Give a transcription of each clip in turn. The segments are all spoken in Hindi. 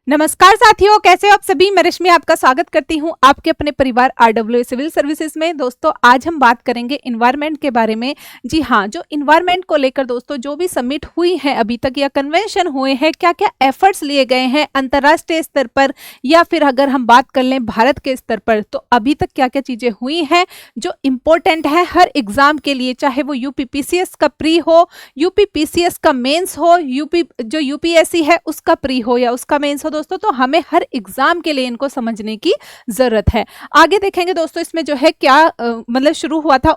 नमस्कार साथियों, कैसे हो आप सभी। मैं रश्मि आपका स्वागत करती हूं आपके अपने परिवार आरडब्ल्यूए सिविल सर्विसेज में। दोस्तों आज हम बात करेंगे इन्वायरमेंट के बारे में। जी हाँ, जो इन्वायरमेंट को लेकर दोस्तों जो भी समिट हुई है अभी तक या कन्वेंशन हुए हैं, क्या क्या एफर्ट्स लिए गए हैं अंतर्राष्ट्रीय स्तर पर या फिर अगर हम बात कर लें भारत के स्तर पर, तो अभी तक क्या क्या चीजें हुई हैं जो इम्पोर्टेंट है हर एग्जाम के लिए, चाहे वो यूपीपीसीएस का प्री हो, यूपीपीसीएस का मेंस हो, जो यूपीएससी है उसका प्री हो या उसका मेंस हो दोस्तों, तो हमें हर एग्जाम के लिए इनको समझने की जरूरत है। आगे देखेंगे दोस्तों इसमें जो है क्या मतलब शुरू हुआ था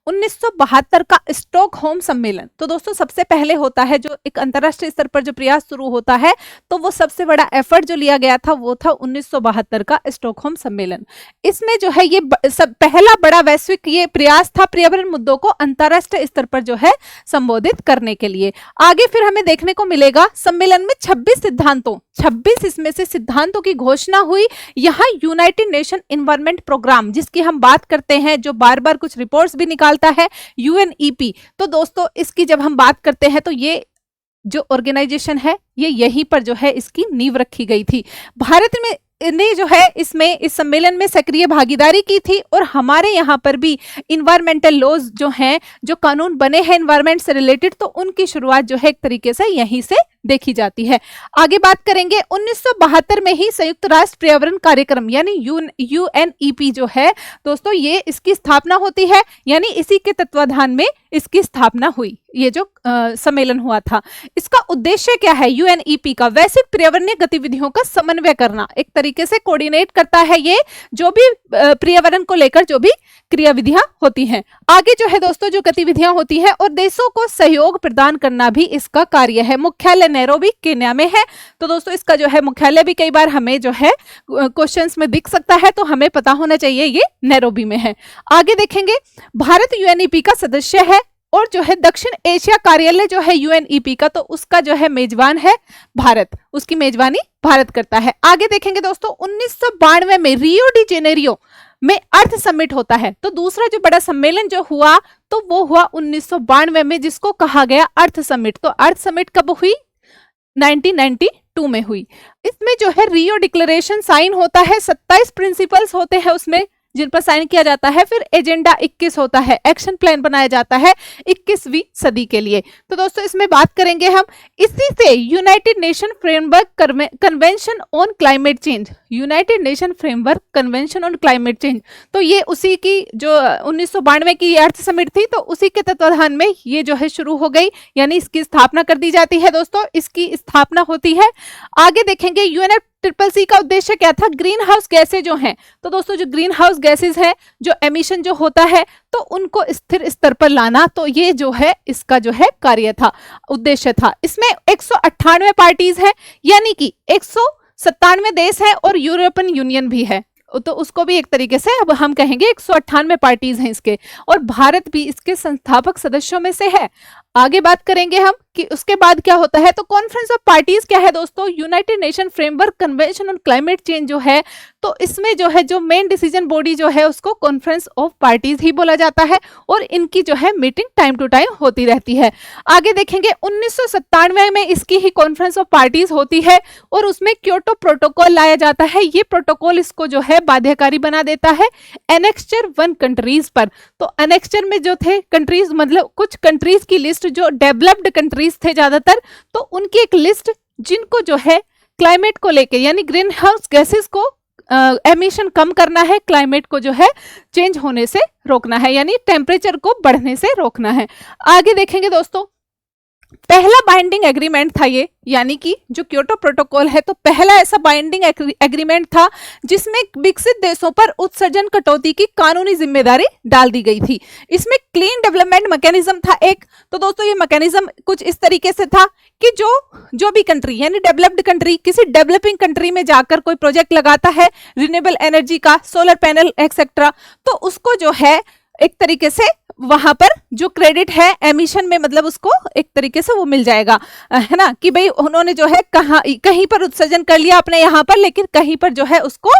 1972 का स्टॉकहोम सम्मेलन। तो दोस्तों सबसे पहले होता है जो एक अंतरराष्ट्रीय स्तर पर जो प्रयास शुरू होता है, तो वो सबसे बड़ा एफर्ट जो लिया गया था वो था 1972 का स्टॉकहोम सम्मेलन। इसमें जो है ये पहला बड़ा वैश्विक ये प्रयास था पर्यावरण मुद्दों को अंतरराष्ट्रीय स्तर पर जो है संबोधित करने के लिए। आगे फिर हमें देखने को मिलेगा सम्मेलन में 26 इसमें से सिद्धांतों की घोषणा हुई। यहाँ यूनाइटेड नेशन एनवायरनमेंट प्रोग्राम, जिसकी हम बात करते हैं, जो बार बार कुछ रिपोर्ट्स भी निकालता है, यूएनईपी। तो दोस्तों इसकी जब हम बात करते हैं तो ये जो ऑर्गेनाइजेशन है ये यहीं पर जो है इसकी नींव रखी गई थी। भारत में ने जो है इसमें इस सम्मेलन में सक्रिय भागीदारी की थी और हमारे यहाँ पर भी इन्वायरमेंटल लॉज जो हैं, जो कानून बने हैं इन्वायरमेंट से रिलेटेड, तो उनकी शुरुआत जो है एक तरीके से यहीं से देखी जाती है। आगे बात करेंगे 1972 में ही संयुक्त राष्ट्र पर्यावरण कार्यक्रम यानी यूएनईपी जो है दोस्तों, ये इसकी स्थापना होती है, यानी इसी के तत्वाधान में इसकी स्थापना हुई। ये जो सम्मेलन हुआ था, इसका उद्देश्य क्या है यूएनईपी का? वैश्विक पर्यावरणीय गतिविधियों का समन्वय करना, एक तरीके से कोऑर्डिनेट करता है ये जो भी पर्यावरण को लेकर जो भी क्रियाविधियां होती हैं। आगे जो है दोस्तों जो गतिविधियां होती हैं और देशों को सहयोग प्रदान करना भी इसका कार्य है। मुख्यालय नैरोबी केन्या में है। तो दोस्तों इसका जो है मुख्यालय भी कई बार हमें जो है क्वेश्चंस में दिख सकता है, तो हमें पता होना चाहिए ये नैरोबी में है। आगे देखेंगे भारत यूएनईपी का सदस्य है और जो है दक्षिण एशिया कार्यालय जो है यूएनईपी का, तो उसका जो है मेजबान है भारत, उसकी मेजबानी भारत करता है। आगे देखेंगे दोस्तों 1992 में रियो डी जेनेरियो में अर्थ समिट होता है। तो दूसरा जो बड़ा सम्मेलन जो हुआ तो वो हुआ 1992 में, जिसको कहा गया अर्थ समिट। तो अर्थ समिट कब हुई? 1992 में हुई। इसमें जो है रियो डिक्लेरेशन साइन होता है, 27 प्रिंसिपल्स होते हैं उसमें जिन पर साइन किया जाता है। फिर एजेंडा 21 होता है, एक्शन प्लान बनाया जाता है 21वीं सदी के लिए। तो दोस्तों इसमें बात करेंगे हम इसी से United nation framework convention on climate change, United nation framework convention on climate change. तो ये उसी की जो 1992 की अर्थ समिट थी, तो उसी के तत्वाधान में ये जो है शुरू हो गई, यानी इसकी स्थापना कर दी जाती है दोस्तों, इसकी स्थापना होती है। आगे देखेंगे यूएनएफसीसीसी का उद्देश्य क्या था? ग्रीन हाउस गैसें जो हैं, तो दोस्तों जो ग्रीन हाउस गैसेस हैं, जो एमिशन जो होता है, तो उनको स्थिर स्तर पर लाना, तो ये जो है इसका जो है कार्य था, उद्देश्य था। इसमें 198 पार्टीज है, यानी कि 197 देश है और यूरोपियन यूनियन भी है, तो उसको भी एक तरीके से अब हम कहेंगे 198 पार्टीज हैं इसके, और भारत भी इसके संस्थापक सदस्यों में से है। आगे बात करेंगे हम कि उसके बाद क्या होता है। तो कॉन्फ्रेंस ऑफ पार्टीज क्या है दोस्तों? United nation framework convention on climate change जो है, तो इसमें जो है जो मेन डिसीजन बॉडी जो है उसको कॉन्फ्रेंस ऑफ पार्टीज ही बोला जाता है और इनकी जो है मीटिंग टाइम टू टाइम होती रहती है। आगे देखेंगे 1997 में इसकी ही कॉन्फ्रेंस ऑफ पार्टीज होती है और उसमें क्योटो प्रोटोकॉल लाया जाता है। ये प्रोटोकॉल इसको जो है बाध्यकारी बना देता है एनेक्स्चर 1 कंट्रीज पर। तो एनेक्स्चर में जो थे कंट्रीज, मतलब कुछ कंट्रीज की लिस्ट जो डेवलप्ड कंट्रीज थे ज्यादातर, तो उनकी एक लिस्ट जिनको जो है क्लाइमेट को लेके, यानी ग्रीन हाउस गैसेस को एमिशन कम करना है, क्लाइमेट को जो है चेंज होने से रोकना है, यानी टेम्परेचर को बढ़ने से रोकना है। आगे देखेंगे दोस्तों पहला बाइंडिंग एग्रीमेंट था ये, यानी कि जो क्योटो प्रोटोकॉल है, तो पहला ऐसा बाइंडिंग एग्रीमेंट था जिसमें विकसित देशों पर उत्सर्जन कटौती की कानूनी जिम्मेदारी डाल दी गई थी। इसमें क्लीन डेवलपमेंट मैकेनिज्म था एक। तो दोस्तों ये मैकेनिज्म कुछ इस तरीके से था कि जो भी कंट्री, यानी डेवलप्ड कंट्री किसी डेवलपिंग कंट्री में जाकर कोई प्रोजेक्ट लगाता है रिन्यूएबल एनर्जी का, सोलर पैनल एक्सेट्रा, तो उसको जो है एक तरीके से वहां पर जो क्रेडिट है एमिशन में, मतलब उसको एक तरीके से वो मिल जाएगा, है ना, कि भाई उन्होंने जो है कहीं पर उत्सर्जन कर लिया अपने यहाँ पर, लेकिन कहीं पर जो है उसको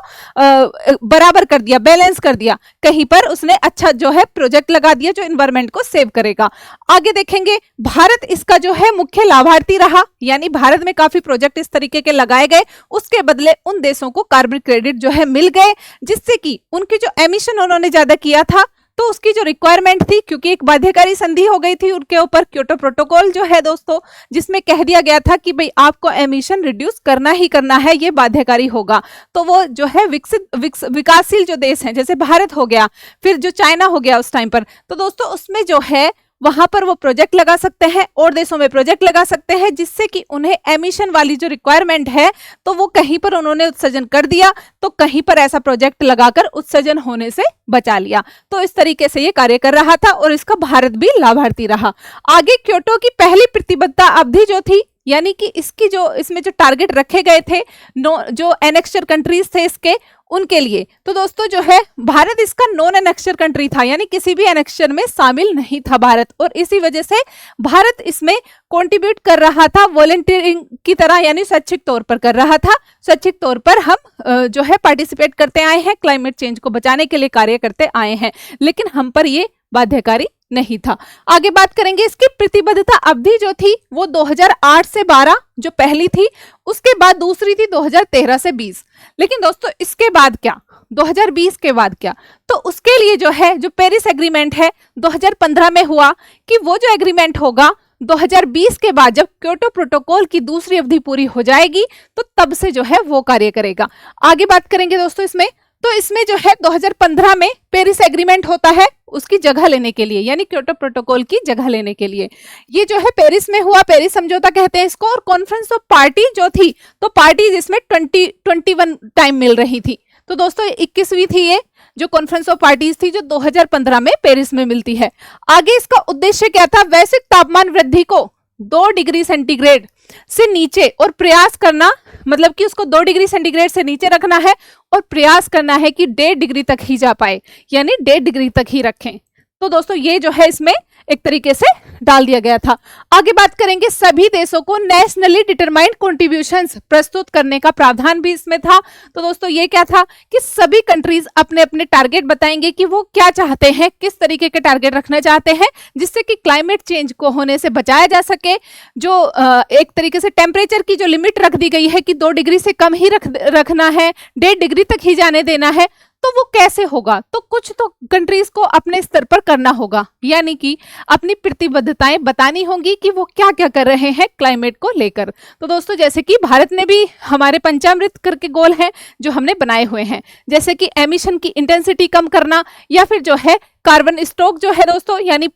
बराबर कर दिया, बैलेंस कर दिया, कहीं पर उसने अच्छा जो है प्रोजेक्ट लगा दिया जो एनवायरमेंट को सेव करेगा। आगे देखेंगे भारत इसका जो है मुख्य लाभार्थी रहा, यानी भारत में काफी प्रोजेक्ट इस तरीके के लगाए गए, उसके बदले उन देशों को कार्बन क्रेडिट जो है मिल गए, जिससे कि उनके जो एमिशन उन्होंने ज्यादा किया था तो उसकी जो रिक्वायरमेंट थी, क्योंकि एक बाध्यकारी संधि हो गई थी उनके ऊपर, क्योटो प्रोटोकॉल जो है दोस्तों, जिसमें कह दिया गया था कि भाई आपको एमिशन रिड्यूस करना ही करना है, ये बाध्यकारी होगा। तो वो जो है विकासशील जो देश हैं, जैसे भारत हो गया, फिर जो चाइना हो गया उस टाइम पर, तो दोस्तों उसमें जो है वहां पर वो प्रोजेक्ट लगा सकते हैं और देशों में प्रोजेक्ट लगा सकते हैं, जिससे कि उन्हें एमिशन वाली जो रिक्वायरमेंट है तो वो कहीं पर उन्होंने उत्सर्जन कर दिया, तो कहीं पर ऐसा प्रोजेक्ट लगाकर उत्सर्जन होने से बचा लिया। तो इस तरीके से ये कार्य कर रहा था और इसका भारत भी लाभार्थी रहा। आगे क्योटो की पहली प्रतिबद्धता अवधि जो थी, यानी कि इसकी जो इसमें जो टारगेट रखे गए थे जो एनेक्स्चर कंट्रीज थे इसके, उनके लिए, तो दोस्तों जो है भारत इसका नॉन एनेक्स्चर कंट्री था, यानी किसी भी एनेक्स्चर में शामिल नहीं था भारत, और इसी वजह से भारत इसमें कंट्रीब्यूट कर रहा था वॉलंटियरिंग की तरह, यानी स्वैच्छिक तौर पर कर रहा था। स्वैच्छिक तौर पर हम जो है पार्टिसिपेट करते आए हैं, क्लाइमेट चेंज को बचाने के लिए कार्य करते आए हैं, लेकिन हम पर ये बाध्यकारी नहीं था। आगे बात करेंगे इसकी प्रतिबद्धता अवधि जो थी वो 2008 से 12 जो पहली थी, उसके बाद दूसरी थी 2013 से 20। लेकिन दोस्तों इसके बाद क्या, 2020 के बाद क्या, तो उसके लिए जो है जो पेरिस एग्रीमेंट है 2015 में हुआ कि वो जो एग्रीमेंट होगा 2020 के बाद, जब क्योटो प्रोटोकॉल की दूसरी अवधि पूरी हो जाएगी, तो तब से जो है वो कार्य करेगा। आगे बात करेंगे दोस्तों इसमें, तो इसमें जो है 2015 में पेरिस एग्रीमेंट होता है उसकी जगह लेने के लिए, यानी क्योटो प्रोटोकॉल की जगह लेने के लिए। ये जो है पेरिस में हुआ, पेरिस समझौता कहते हैं इसको, और कॉन्फ्रेंस ऑफ पार्टी जो थी, तो पार्टी जिसमें 21 टाइम मिल रही थी, तो दोस्तों 21वीं थी ये जो कॉन्फ्रेंस ऑफ पार्टीज थी, जो 2015 में पेरिस में मिलती है। आगे इसका उद्देश्य क्या था, वैश्विक तापमान वृद्धि को 2 डिग्री सेंटीग्रेड से नीचे और प्रयास करना, मतलब कि उसको 2 डिग्री सेंटीग्रेड से नीचे रखना है और प्रयास करना है कि 1.5 डिग्री तक ही जा पाए, यानी 1.5 डिग्री तक ही रखें। तो दोस्तों ये जो है इसमें एक तरीके से डाल दिया गया था। आगे बात करेंगे, सभी देशों को नेशनली डिटरमाइंड कॉन्ट्रीब्यूशंस प्रस्तुत करने का प्रावधान भी इसमें था। तो दोस्तों ये क्या था कि सभी कंट्रीज अपने अपने टारगेट बताएंगे कि वो क्या चाहते हैं, किस तरीके के टारगेट रखना चाहते हैं, जिससे कि क्लाइमेट चेंज को होने से बचाया जा सके। जो एक तरीके से टेम्परेचर की जो लिमिट रख दी गई है कि 2 डिग्री से कम ही रखना है, 1.5 डिग्री तक ही जाने देना है, तो वो कैसे होगा, तो कुछ तो कंट्रीज को अपने स्तर पर करना होगा, यानी कि अपनी प्रतिबद्धताएं बतानी होंगी कि वो क्या क्या कर रहे हैं क्लाइमेट को लेकर। तो दोस्तों जैसे कि भारत ने भी हमारे पंचामृत करके गोल हैं जो हमने बनाए हुए हैं, जैसे कि एमिशन की इंटेंसिटी कम करना, या फिर जो है कार्बन स्टॉक जो है दोस्तों, यानी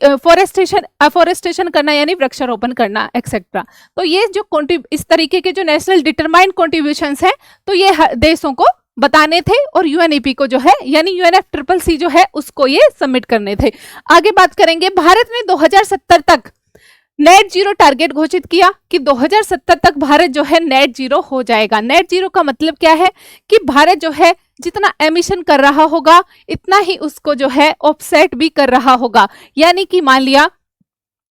अफोरेस्टेशन करना, यानी वृक्षारोपण करना, एक्सेट्रा। तो ये जो इस तरीके के जो नेशनल डिटरमाइंड कॉन्ट्रीब्यूशंस हैं, तो ये देशों को बताने थे, और यूएनईपी को जो है, यानी UNFCCC जो है उसको ये सबमिट करने थे। आगे बात करेंगे, भारत ने 2070 तक नेट जीरो टारगेट घोषित किया कि 2070 तक भारत जो है नेट जीरो हो जाएगा। नेट जीरो का मतलब क्या है कि भारत जो है जितना एमिशन कर रहा होगा इतना ही उसको जो है ऑफसेट भी कर रहा होगा, यानी कि मान लिया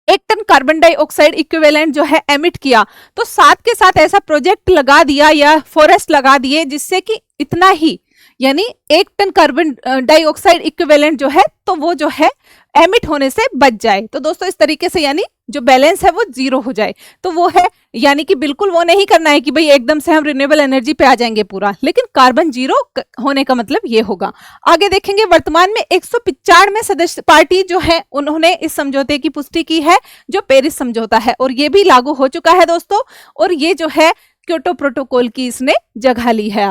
1 टन कार्बन डाइऑक्साइड इक्विवेलेंट जो है एमिट किया, तो साथ के साथ ऐसा प्रोजेक्ट लगा दिया या फॉरेस्ट लगा दिए जिससे कि इतना ही, यानी 1 टन कार्बन डाइऑक्साइड इक्विवेलेंट जो है तो वो जो है एमिट होने से बच जाए। तो दोस्तों इस तरीके से यानी जो बैलेंस है वो 0 हो जाए, तो वो है, यानी कि बिल्कुल वो नहीं करना है कि भाई एकदम से हम रिन्यूएबल एनर्जी पे आ जाएंगे पूरा, लेकिन कार्बन 0 होने का मतलब ये होगा। आगे देखेंगे, वर्तमान में 195 में सदस्य पार्टी जो है उन्होंने इस समझौते की पुष्टि की है जो पेरिस समझौता है, और ये भी लागू हो चुका है दोस्तों, और ये जो है क्योटो प्रोटोकॉल की इसने जगह ली है।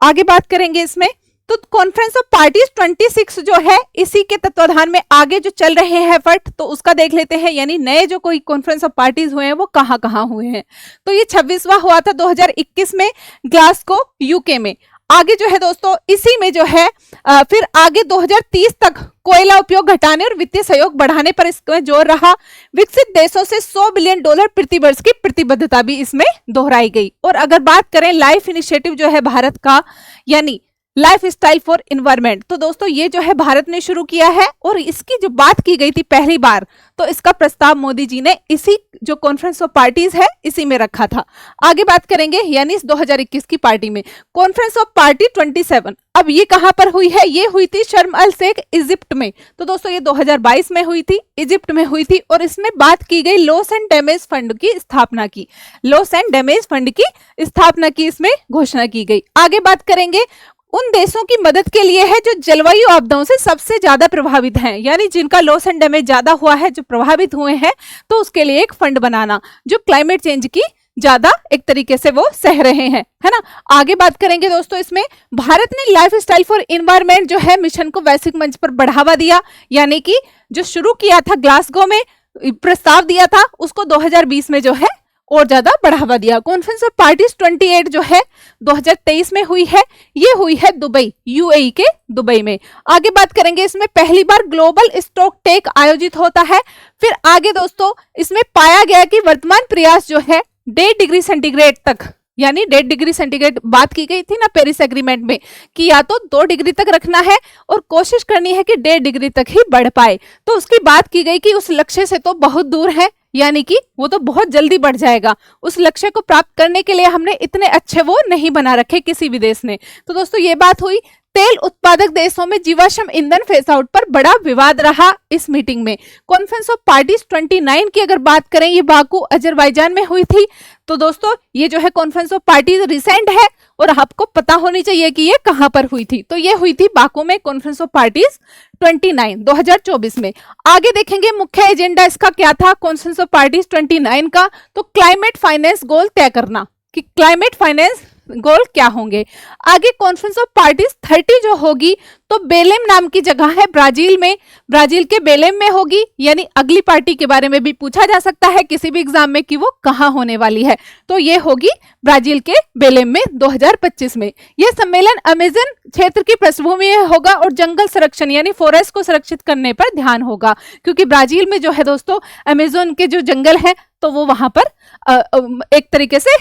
आगे बात करेंगे इसमें, तो कॉन्फ्रेंस ऑफ पार्टीज 26 जो है इसी के तत्वाधान में आगे जो चल रहे हैं एफर्ट, तो उसका देख लेते हैं, यानी नए जो कोई कॉन्फ्रेंस ऑफ पार्टीज हुए हैं वो कहाँ कहाँ हुए हैं। तो ये 26वां हुआ था 2021 में ग्लासगो यूके में। आगे जो है दोस्तों इसी में जो है फिर आगे 2030 तक कोयला उपयोग घटाने और वित्तीय सहयोग बढ़ाने पर इसमें जोर रहा। विकसित देशों से $100 बिलियन प्रति वर्ष की प्रतिबद्धता भी इसमें दोहराई गई। और अगर बात करें लाइफ इनिशिएटिव जो है भारत का, यानी लाइफस्टाइल फॉर इन्वायरमेंट। तो दोस्तों ये जो है भारत ने शुरू किया है और इसकी जो बात की गई थी पहली बार, तो इसका प्रस्ताव मोदी जी ने इसी जो कॉन्फ्रेंस ऑफ पार्टीज है इसी में रखा था। आगे बात करेंगे यानी इस 2021 की पार्टी में कॉन्फ्रेंस ऑफ पार्टी 27। अब ये कहां पर हुई है? ये हुई थी शर्म अल शेख इजिप्ट में। तो दोस्तों ये 2022 में हुई थी, इजिप्ट में हुई थी और इसमें बात की गई लॉस एंड डैमेज फंड की स्थापना की, लॉस एंड डैमेज फंड की स्थापना की इसमें घोषणा की गई। आगे बात करेंगे उन देशों की मदद के लिए है जो जलवायु आपदाओं से सबसे ज्यादा प्रभावित हैं, यानी जिनका लॉस एंड डैमेज ज्यादा हुआ है, जो प्रभावित हुए हैं, तो उसके लिए एक फंड बनाना जो क्लाइमेट चेंज की ज्यादा एक तरीके से वो सह रहे हैं, है ना। आगे बात करेंगे दोस्तों, इसमें भारत ने लाइफस्टाइल फॉर इन्वायरमेंट जो है मिशन को वैश्विक मंच पर बढ़ावा दिया, यानी कि जो शुरू किया था ग्लासगो में प्रस्ताव दिया था उसको 2020 में जो है और ज्यादा बढ़ावा दिया। कॉन्फ्रेंस ऑफ पार्टीज 28 जो है 2023 में हुई है, ये हुई है दुबई, यूएई के दुबई में। आगे बात करेंगे इसमें पहली बार ग्लोबल स्टॉक टेक आयोजित होता है। फिर आगे दोस्तों इसमें पाया गया कि वर्तमान प्रयास जो है 1.5 डिग्री सेंटीग्रेड तक, यानी 1.5 डिग्री सेंटीग्रेड बात की गई थी ना पेरिस एग्रीमेंट में कि या तो 2 डिग्री तक रखना है और कोशिश करनी है कि 1.5 डिग्री तक ही बढ़ पाए। तो उसकी बात की गई कि उस लक्ष्य से तो बहुत दूर है, यानी कि वो तो बहुत जल्दी बढ़ जाएगा। उस लक्ष्य को प्राप्त करने के लिए हमने इतने अच्छे वो नहीं बना रखे किसी भी देश ने। तो दोस्तों ये बात हुई। तेल उत्पादक देशों में जीवाश्म ईंधन फेस आउट पर बड़ा विवाद रहा इस मीटिंग में। कॉन्फ्रेंस ऑफ पार्टीज 29 की अगर बात करें, ये बाकू अजरबैजान में हुई थी। तो दोस्तों ये जो है कॉन्फ्रेंस ऑफ पार्टीज रिसेंट है और आपको पता होनी चाहिए कि ये कहां पर हुई थी। तो ये हुई थी बाकू में, कॉन्फ्रेंस ऑफ पार्टीज 29 2024 में। आगे देखेंगे मुख्य एजेंडा इसका क्या था कॉन्फ्रेंस ऑफ पार्टीज 29 का, तो क्लाइमेट फाइनेंस गोल तय करना कि क्लाइमेट फाइनेंस गोल क्या होंगे। आगे कॉन्फ्रेंस ऑफ पार्टीज 30 जो होगी तो बेलेम नाम की जगह है ब्राजील में, ब्राजील के बेलेम में होगी, यानी अगली पार्टी के बारे में भी पूछा जा सकता है किसी भी एग्जाम में कि वो कहां होने वाली है। तो ये होगी ब्राजील के बेलेम में 2025 में। यह सम्मेलन अमेजन क्षेत्र की पृष्ठभूमि में होगा और जंगल संरक्षण यानी फॉरेस्ट को सुरक्षित करने पर ध्यान होगा, क्योंकि ब्राजील में जो है दोस्तों अमेजोन के जो जंगल है तो वो वहां पर एक तरीके से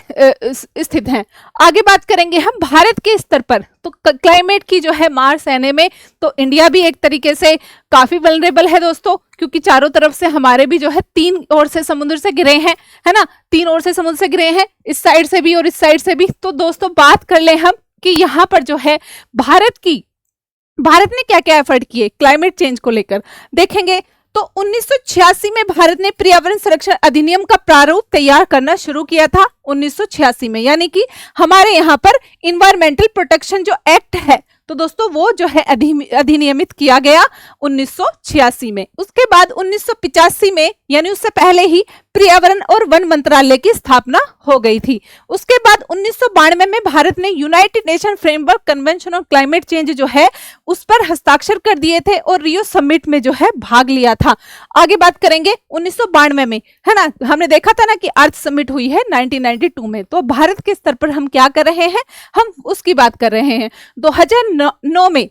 स्थित हैं। आगे बात करेंगे हम भारत के स्तर पर, तो क्लाइमेट की जो है मार सहने में तो इंडिया भी एक तरीके से काफी वल्नरेबल है दोस्तों, क्योंकि चारों तरफ से हमारे भी जो है 3 ओर से समुद्र से घिरे हैं, है ना, 3 ओर से समुद्र से घिरे हैं, इस साइड से भी और इस साइड से भी। तो दोस्तों बात कर ले हम कि यहाँ पर जो है भारत ने क्या क्या एफर्ट किए क्लाइमेट चेंज को लेकर देखेंगे। तो 1986 में भारत ने पर्यावरण संरक्षण अधिनियम का प्रारूप तैयार करना शुरू किया था 1986 में, यानी कि हमारे यहाँ पर इन्वायरमेंटल प्रोटेक्शन जो एक्ट है तो दोस्तों वो जो है अधिनियमित किया गया 1986 में। उसके बाद 1985 में, यानी उससे पहले ही पर्यावरण और वन मंत्रालय की स्थापना हो गई थी। उसके बाद 1992 में भारत ने United nation framework convention on climate change जो है उस पर हस्ताक्षर कर दिए थे और रियो समिट में जो है भाग लिया था। आगे बात करेंगे 1992 में, है ना, हमने देखा था ना कि अर्थ समिट हुई है 1992 में। तो भारत के स्तर पर हम क्या कर रहे हैं, हम उसकी बात कर रहे हैं। 2009 में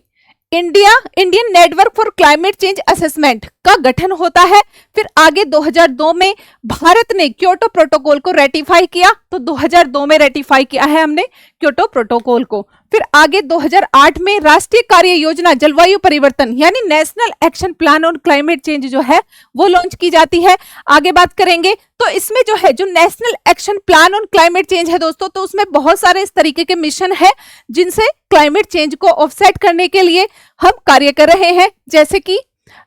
Indian network for climate change assessment का गठन होता है। फिर आगे 2002 में भारत ने क्योटो प्रोटोकॉल को रेटिफाई किया, तो 2002 में रेटिफाई किया है हमने क्योटो प्रोटोकॉल को। फिर आगे 2008 में राष्ट्रीय कार्य योजना जलवायु परिवर्तन यानी national action plan on climate change जो है वो लॉन्च की जाती है। आगे बात करेंगे तो इसमें जो है जो national action plan on climate change है दोस्तों, तो उसमें बहुत सारे इस तरीके के मिशन है जिनसे क्लाइमेट चेंज को ऑफसेट करने के लिए हम कार्य कर रहे हैं। जैसे कि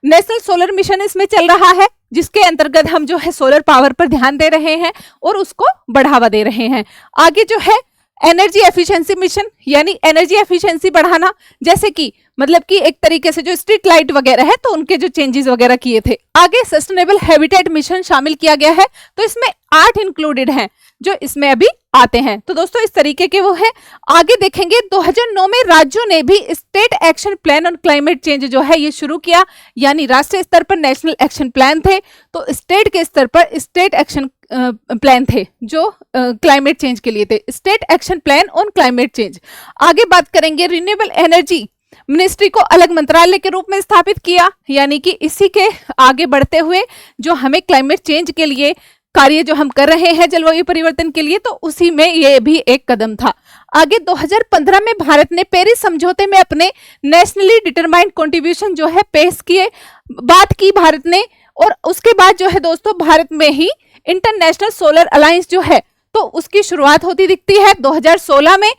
नेशनल सोलर मिशन इसमें चल रहा है, जिसके अंतर्गत हम जो है सोलर पावर पर ध्यान दे रहे हैं और उसको बढ़ावा दे रहे हैं। आगे जो है एनर्जी एफिशिएंसी मिशन यानी एनर्जी एफिशिएंसी बढ़ाना, जैसे कि मतलब कि एक तरीके से जो स्ट्रीट लाइट वगैरह है तो उनके जो चेंजेस वगैरह किए थे। आगे सस्टेनेबल हैबिटेट मिशन शामिल किया गया है, तो इसमें 8 इंक्लूडेड हैं जो इसमें अभी आते हैं। तो दोस्तों इस तरीके के वो है। आगे देखेंगे 2009 में राज्यों ने भी state action plan on climate change जो है ये शुरू किया, यानी राष्ट्रीय स्तर पर नेशनल एक्शन प्लान थे तो स्टेट के स्तर पर स्टेट एक्शन प्लान थे जो क्लाइमेट चेंज के लिए थे, state action plan on climate change. आगे बात करेंगे रिन्यूएबल एनर्जी मिनिस्ट्री को अलग मंत्रालय के रूप में स्थापित किया, यानी कि इसी के आगे बढ़ते हुए जो हमें क्लाइमेट चेंज के लिए कार्य जो हम कर रहे हैं जलवायु परिवर्तन के लिए, तो उसी में ये भी एक कदम था। आगे 2015 में भारत ने पेरिस समझौते में अपने नेशनली डिटरमाइंड कंट्रीब्यूशन जो है पेश किए, बात की भारत ने। और उसके बाद जो है दोस्तों भारत में ही इंटरनेशनल सोलर अलायंस जो है तो उसकी शुरुआत होती दिखती है 2016 में।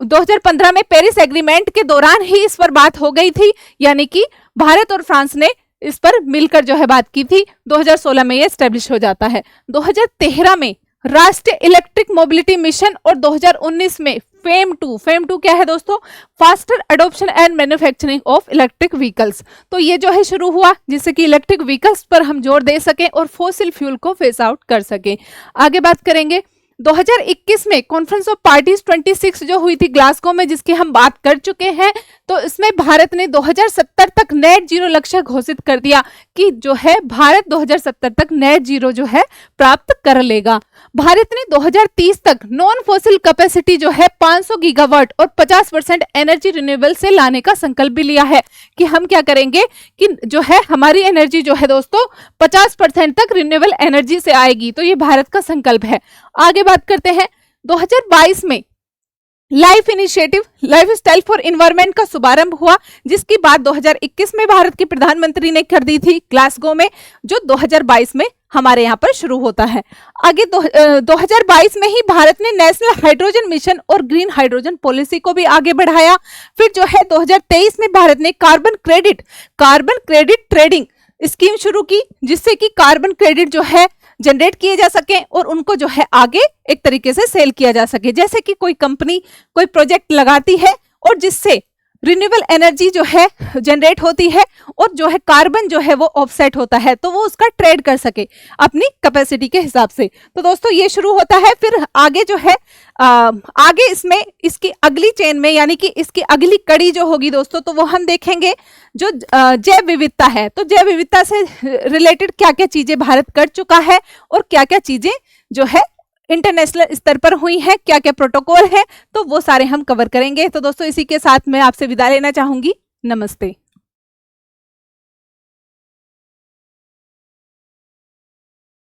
2015 में पेरिस एग्रीमेंट के दौरान ही इस पर बात हो गई थी, यानी कि भारत और फ्रांस ने इस पर मिलकर जो है बात की थी। 2016 में ये एस्टेब्लिश हो जाता है। 2013 में राष्ट्रीय इलेक्ट्रिक मोबिलिटी मिशन और 2019 में फेम टू क्या है दोस्तों, faster adoption and manufacturing of electric vehicles. तो ये जो है शुरू हुआ जिससे कि इलेक्ट्रिक व्हीकल्स पर हम जोर दे सकें और फॉसिल फ्यूल को फेस आउट कर सकें। आगे बात करेंगे 2021 में कॉन्फ्रेंस ऑफ पार्टीज 26 जो हुई थी ग्लासगो में, जिसकी हम बात कर चुके हैं। तो इसमें भारत ने 2070 तक नेट जीरो लक्ष्य घोषित कर दिया कि जो है भारत 2070 तक नेट जीरो जो है प्राप्त कर लेगा। भारत ने 2030 तक नॉन फॉसिल कैपेसिटी जो है 500 गीगावाट और 50% एनर्जी रिन्यूएबल से लाने का संकल्प भी लिया है कि हम क्या करेंगे कि जो है हमारी एनर्जी जो है दोस्तों 50% तक रिन्यूएबल एनर्जी से आएगी। तो ये भारत का संकल्प है। आगे बात करते हैं 2022 में life initiative life style for environment का शुभारंभ हुआ, जिसकी बात 2021 में भारत के प्रधानमंत्री ने कर दी थी ग्लासगो में, जो 2022 में हमारे यहाँ पर शुरू होता है। आगे 2022 में ही भारत ने नेशनल हाइड्रोजन मिशन और ग्रीन हाइड्रोजन पॉलिसी को भी आगे बढ़ाया। फिर जो है 2023 में भारत ने कार्बन क्रेडिट ट्रेडिंग स्कीम शुरू की, जिससे कि कार्बन क्रेडिट जो है जनरेट किए जा सके और उनको जो है आगे एक तरीके से सेल किया जा सके। जैसे कि कोई कंपनी कोई प्रोजेक्ट लगाती है और जिससे रिन्यूएबल एनर्जी जो है जनरेट होती है और जो है कार्बन जो है वो ऑफसेट होता है, तो वो उसका ट्रेड कर सके अपनी कैपेसिटी के हिसाब से। तो दोस्तों ये शुरू होता है। फिर आगे जो है आगे इसमें इसकी अगली चेन में यानी कि इसकी अगली कड़ी जो होगी दोस्तों, तो वो हम देखेंगे जो जैव विविधता है। तो जैव विविधता से रिलेटेड क्या क्या चीजें भारत कर चुका है और क्या क्या चीजें जो है इंटरनेशनल स्तर पर हुई है, क्या क्या प्रोटोकॉल है, तो वो सारे हम कवर करेंगे। तो दोस्तों इसी के साथ मैं आपसे विदा लेना चाहूंगी। नमस्ते।